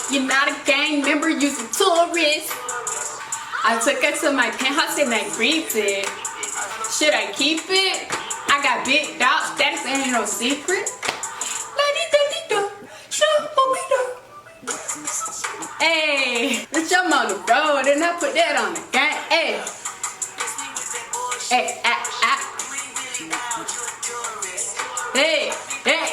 You're not a gang member, you're a tourist. I took her to my penthouse and I grieved it. Should I keep it? I got big dog status, ain't no secret. Hey, bitch, I'm on the road and I put that on the gang. Hey, hey, hey, hey.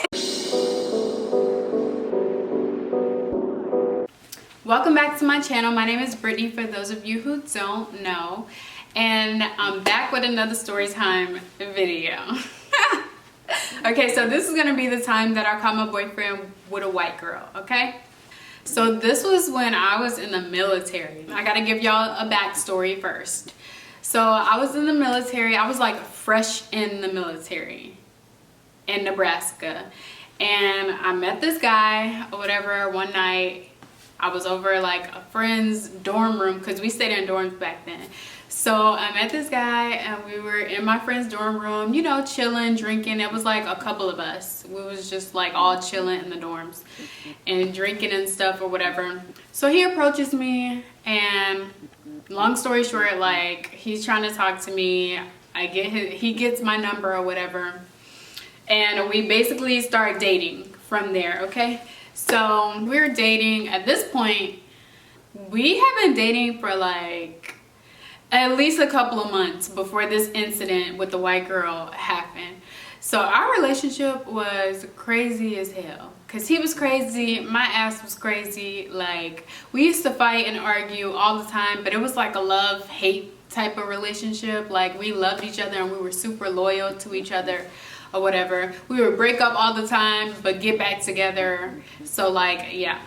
Welcome back to my channel. My name is Brittany, for those of you who don't know, and I'm back with another story time video. Okay, so this is gonna be the time that I caught my boyfriend with a white girl. Okay, so this was when I was in the military. I gotta give y'all a backstory first. So I was in the military. I was like fresh in the military in Nebraska, and I met this guy or whatever one night. I was over like a friend's dorm room because we stayed in dorms back then. So I met this guy and we were in my friend's dorm room, you know, chilling, drinking. It was like a couple of us. We was just like all chilling in the dorms and drinking and stuff or whatever. So he approaches me, and long story short, like, he's trying to talk to me. He gets my number or whatever. And we basically start dating from there, okay? So we're dating. At this point, we have been dating for like at least a couple of months before this incident with the white girl happened. So our relationship was crazy as hell, because he was crazy, my ass was crazy. Like, we used to fight and argue all the time, but it was like a love-hate type of relationship. Like, we loved each other and we were super loyal to each other or whatever. We would break up all the time but get back together. So like, yeah,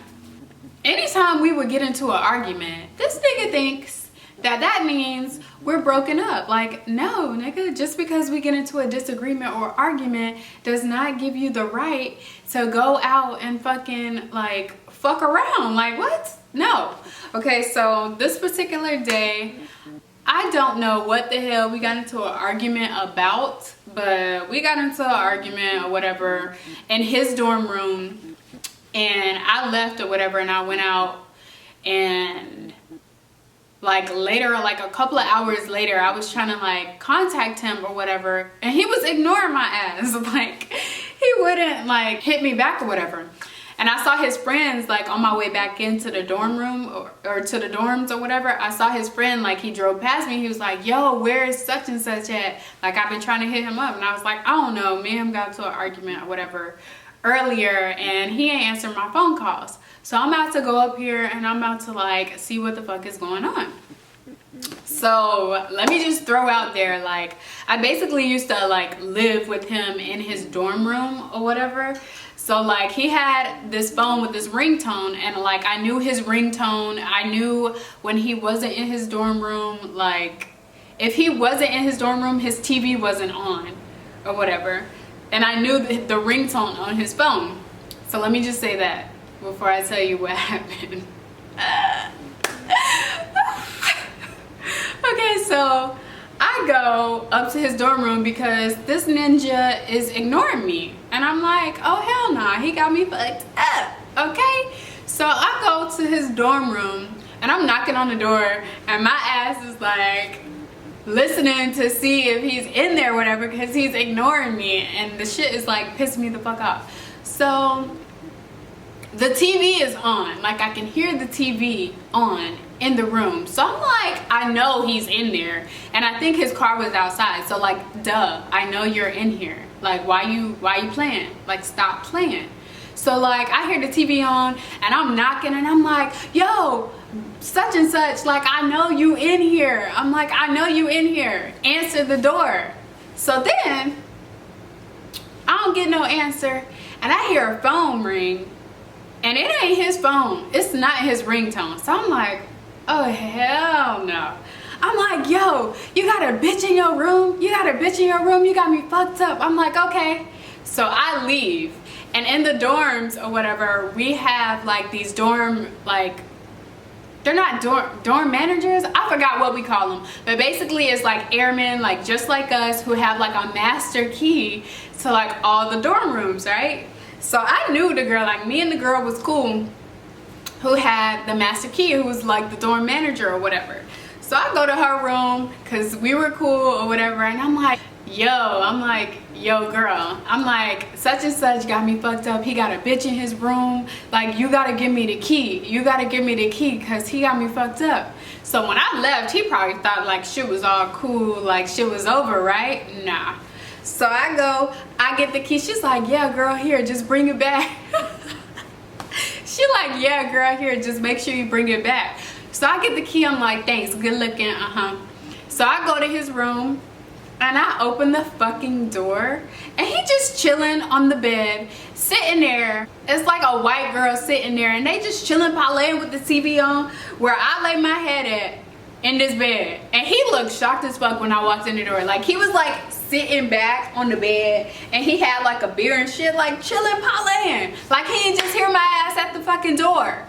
anytime we would get into an argument, this nigga thinks that means we're broken up. Like, no, nigga, just because we get into a disagreement or argument does not give you the right to go out and fucking like fuck around. Like, what? No. Okay, so this particular day, I don't know what the hell we got into an argument about, but we got into an argument or whatever in his dorm room, and I left or whatever, and I went out, and like later, like a couple of hours later, I was trying to like contact him or whatever, and he was ignoring my ass. Like, he wouldn't like hit me back or whatever. And I saw his friends, like, on my way back into the dorm room or to the dorms or whatever. I saw his friend, like, he drove past me. He was like, yo, where is such and such at? Like, I've been trying to hit him up. And I was like, I don't know. Me and him got into an argument or whatever earlier, and he ain't answering my phone calls. So I'm about to go up here and I'm about to, like, see what the fuck is going on. So let me just throw out there, like, I basically used to, like, live with him in his dorm room or whatever. So like, he had this phone with this ringtone, and like, I knew his ringtone. I knew when he wasn't in his dorm room, like, if he wasn't in his dorm room, his TV wasn't on or whatever. And I knew the ringtone on his phone. So let me just say that before I tell you what happened. Okay, so I go up to his dorm room because this ninja is ignoring me. And I'm like, oh, hell nah, he got me fucked up, okay? So I go to his dorm room and I'm knocking on the door, and my ass is like listening to see if he's in there or whatever, because he's ignoring me, and the shit is like pissing me the fuck off. So the TV is on, like, I can hear the TV on in the room. So I'm like, I know he's in there, and I think his car was outside. So like, duh, I know you're in here. Like, why you playing? Like, stop playing. So like, I hear the TV on and I'm knocking, and I'm like, yo, such and such, like, I know you in here. I'm like, I know you in here. Answer the door. So then I don't get no answer, and I hear a phone ring, and it ain't his phone. It's not his ringtone. So I'm like, oh, hell no. I'm like, yo, you got a bitch in your room? You got a bitch in your room? You got me fucked up. I'm like, okay. So I leave. And in the dorms or whatever, we have like these dorm, like, they're not dorm managers. I forgot what we call them. But basically it's like airmen, like just like us, who have like a master key to like all the dorm rooms, right? So I knew the girl, like, me and the girl was cool. who had the master key, who was like the dorm manager or whatever. So I go to her room because we were cool or whatever, and I'm like, yo girl, I'm like, such and such got me fucked up. He got a bitch in his room. Like, you gotta give me the key. You gotta give me the key because he got me fucked up. So when I left, he probably thought like shit was all cool, like shit was over, right? Nah. So I go, I get the key. She's like, yeah girl, here, just bring it back. She like, yeah girl, here, just make sure you bring it back. So I get the key, I'm like, thanks, good looking, So I go to his room and I open the fucking door and he just chilling on the bed, sitting there. It's like a white girl sitting there and they just chilling, parlaying with the TV on, where I lay my head at in this bed. And he looked shocked as fuck when I walked in the door. Like, he was like sitting back on the bed and he had like a beer and shit, like chilling, parlaying. Like, he didn't just hear my ass at the fucking door.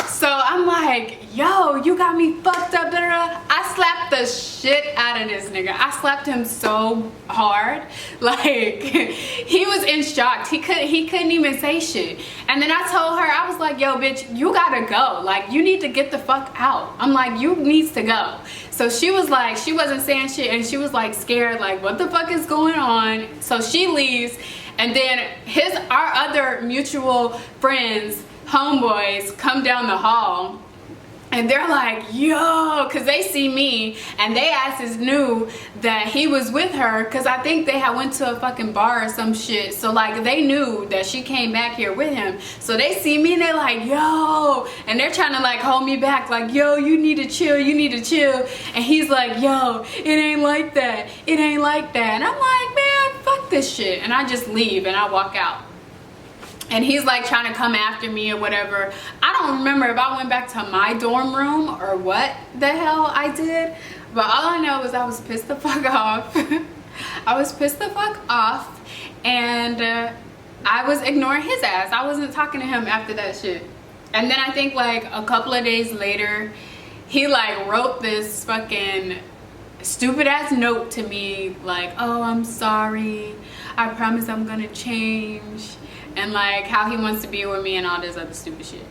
So I'm like, yo, you got me fucked up, da, da, da. I slapped the shit out of this nigga. I slapped him so hard. Like, he was in shock. He couldn't even say shit. And then I told her, I was like, yo, bitch, you gotta go. Like, you need to get the fuck out. I'm like, you needs to go. So she was like, she wasn't saying shit and she was like scared, like, what the fuck is going on? So she leaves, and then our other mutual friends, homeboys, come down the hall and they're like, yo, because they see me and they asses knew that he was with her, because I think they had went to a fucking bar or some shit. So like, they knew that she came back here with him. So they see me and they're like, yo, and they're trying to like hold me back, like, yo, you need to chill, you need to chill. And he's like, yo, it ain't like that, it ain't like that. And I'm like, man, fuck this shit. And I just leave and I walk out. And he's like trying to come after me or whatever. I don't remember if I went back to my dorm room or what the hell I did. But all I know is I was pissed the fuck off. I was pissed the fuck off. And I was ignoring his ass. I wasn't talking to him after that shit. And then I think like a couple of days later, he like wrote this fucking stupid ass note to me. Like, oh, I'm sorry. I promise I'm gonna change. And like how he wants to be with me and all this other stupid shit.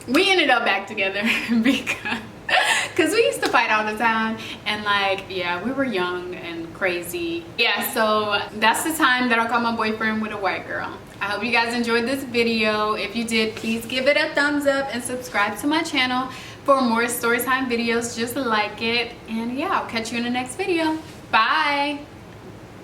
We ended up back together because we used to fight all the time, and like, yeah, we were young and crazy. Yeah, so that's the time that I caught my boyfriend with a white girl. I hope you guys enjoyed this video. If you did, please give it a thumbs up and subscribe to my channel for more storytime videos just like it. And yeah, I'll catch you in the next video. Bye.